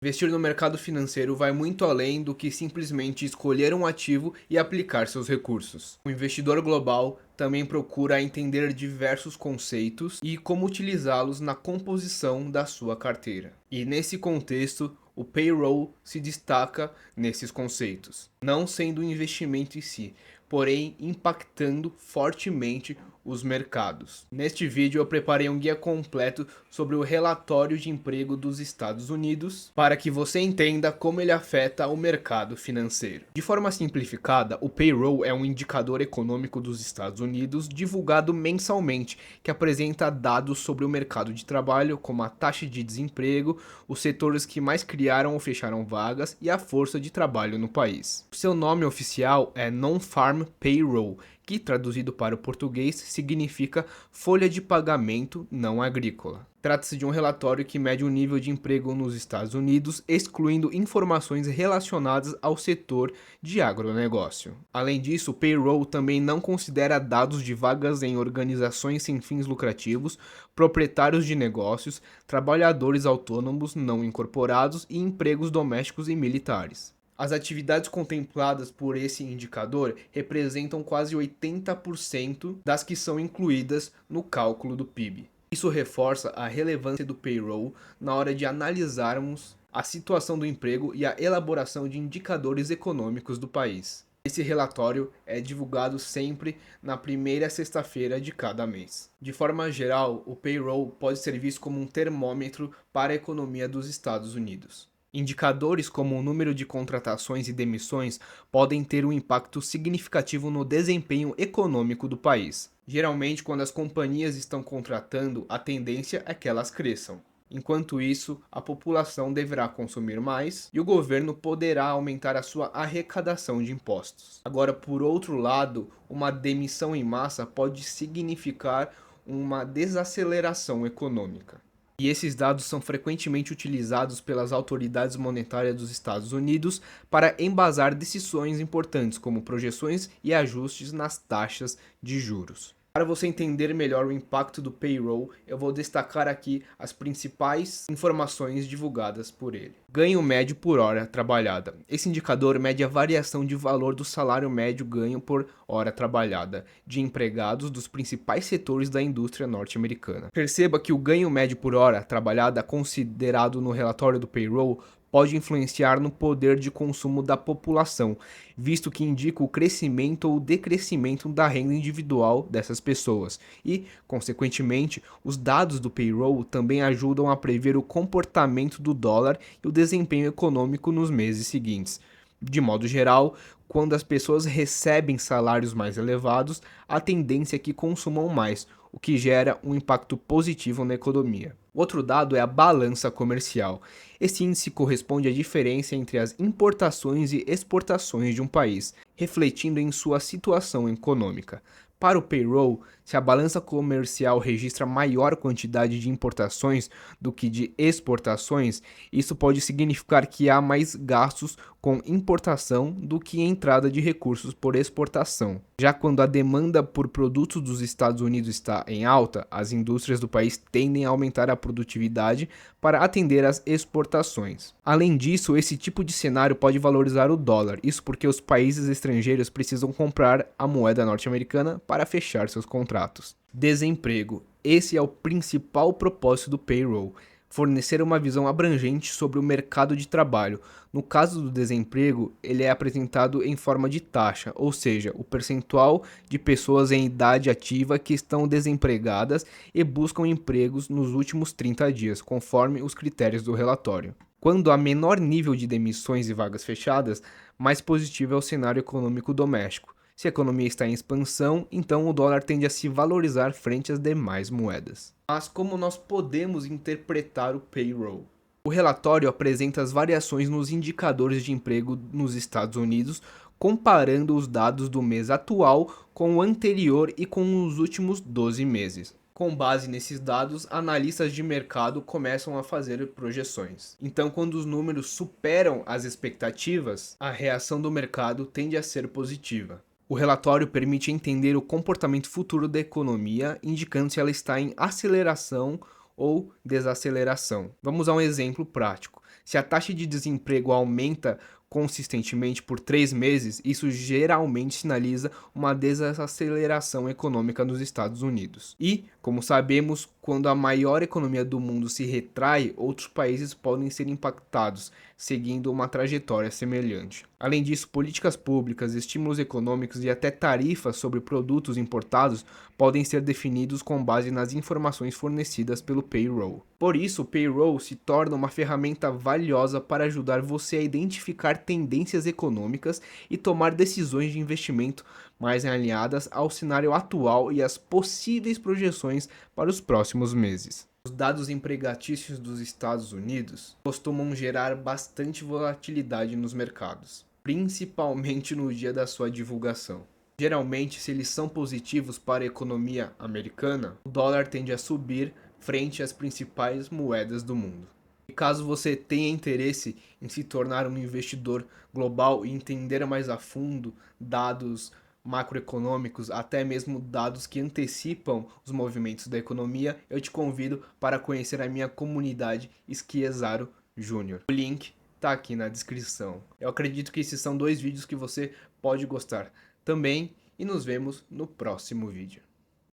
Investir no mercado financeiro vai muito além do que simplesmente escolher um ativo e aplicar seus recursos. O investidor global também procura entender diversos conceitos e como utilizá-los na composição da sua carteira. E nesse contexto, o payroll se destaca nesses conceitos, não sendo um investimento em si, porém impactando fortemente os mercados. Neste vídeo eu preparei um guia completo sobre o relatório de emprego dos Estados Unidos para que você entenda como ele afeta o mercado financeiro. De forma simplificada, o payroll é um indicador econômico dos Estados Unidos divulgado mensalmente que apresenta dados sobre o mercado de trabalho, como a taxa de desemprego, os setores que mais criaram ou fecharam vagas e a força de trabalho no país. O seu nome oficial é Non-Farm Payroll, que traduzido para o português significa folha de pagamento não agrícola. Trata-se de um relatório que mede o nível de emprego nos Estados Unidos, excluindo informações relacionadas ao setor de agronegócio. Além disso, o payroll também não considera dados de vagas em organizações sem fins lucrativos, proprietários de negócios, trabalhadores autônomos não incorporados e empregos domésticos e militares. As atividades contempladas por esse indicador representam quase 80% das que são incluídas no cálculo do PIB. Isso reforça a relevância do payroll na hora de analisarmos a situação do emprego e a elaboração de indicadores econômicos do país. Esse relatório é divulgado sempre na primeira sexta-feira de cada mês. De forma geral, o payroll pode ser visto como um termômetro para a economia dos Estados Unidos. Indicadores como o número de contratações e demissões podem ter um impacto significativo no desempenho econômico do país. Geralmente, quando as companhias estão contratando, a tendência é que elas cresçam. Enquanto isso, a população deverá consumir mais e o governo poderá aumentar a sua arrecadação de impostos. Agora, por outro lado, uma demissão em massa pode significar uma desaceleração econômica. E esses dados são frequentemente utilizados pelas autoridades monetárias dos Estados Unidos para embasar decisões importantes, como projeções e ajustes nas taxas de juros. Para você entender melhor o impacto do payroll, eu vou destacar aqui as principais informações divulgadas por ele. Ganho médio por hora trabalhada. Esse indicador mede a variação de valor do salário médio ganho por hora trabalhada de empregados dos principais setores da indústria norte-americana. Perceba que o ganho médio por hora trabalhada considerado no relatório do payroll pode influenciar no poder de consumo da população, visto que indica o crescimento ou decrescimento da renda individual dessas pessoas. E, consequentemente, os dados do payroll também ajudam a prever o comportamento do dólar e o desempenho econômico nos meses seguintes. De modo geral, quando as pessoas recebem salários mais elevados, a tendência é que consumam mais, o que gera um impacto positivo na economia. Outro dado é a balança comercial. Esse índice corresponde à diferença entre as importações e exportações de um país, refletindo em sua situação econômica. Para o payroll, se a balança comercial registra maior quantidade de importações do que de exportações, isso pode significar que há mais gastos com importação do que entrada de recursos por exportação. Já quando a demanda por produtos dos Estados Unidos está em alta, as indústrias do país tendem a aumentar a produtividade para atender às exportações. Além disso, esse tipo de cenário pode valorizar o dólar, isso porque os países estrangeiros precisam comprar a moeda norte-americana para fechar seus contratos. Desemprego. Esse é o principal propósito do payroll. Fornecer uma visão abrangente sobre o mercado de trabalho. No caso do desemprego, ele é apresentado em forma de taxa, ou seja, o percentual de pessoas em idade ativa que estão desempregadas e buscam empregos nos últimos 30 dias, conforme os critérios do relatório. Quando há menor nível de demissões e vagas fechadas, mais positivo é o cenário econômico doméstico. Se a economia está em expansão, então o dólar tende a se valorizar frente às demais moedas. Mas como nós podemos interpretar o payroll? O relatório apresenta as variações nos indicadores de emprego nos Estados Unidos, comparando os dados do mês atual com o anterior e com os últimos 12 meses. Com base nesses dados, analistas de mercado começam a fazer projeções. Então, quando os números superam as expectativas, a reação do mercado tende a ser positiva. O relatório permite entender o comportamento futuro da economia, indicando se ela está em aceleração ou desaceleração. Vamos a um exemplo prático. Se a taxa de desemprego aumenta consistentemente por 3 meses, isso geralmente sinaliza uma desaceleração econômica nos Estados Unidos. E, como sabemos, quando a maior economia do mundo se retrai, outros países podem ser impactados, seguindo uma trajetória semelhante. Além disso, políticas públicas, estímulos econômicos e até tarifas sobre produtos importados podem ser definidos com base nas informações fornecidas pelo payroll. Por isso, o payroll se torna uma ferramenta valiosa para ajudar você a identificar tendências econômicas e tomar decisões de investimento mais alinhadas ao cenário atual e às possíveis projeções para os próximos meses. Os dados empregatícios dos Estados Unidos costumam gerar bastante volatilidade nos mercados, principalmente no dia da sua divulgação. Geralmente, se eles são positivos para a economia americana, o dólar tende a subir frente às principais moedas do mundo. E caso você tenha interesse em se tornar um investidor global e entender mais a fundo dados macroeconômicos, até mesmo dados que antecipam os movimentos da economia, eu te convido para conhecer a minha comunidade Esquiezaro Júnior. O link está aqui na descrição. Eu acredito que esses são 2 vídeos que você pode gostar também e nos vemos no próximo vídeo.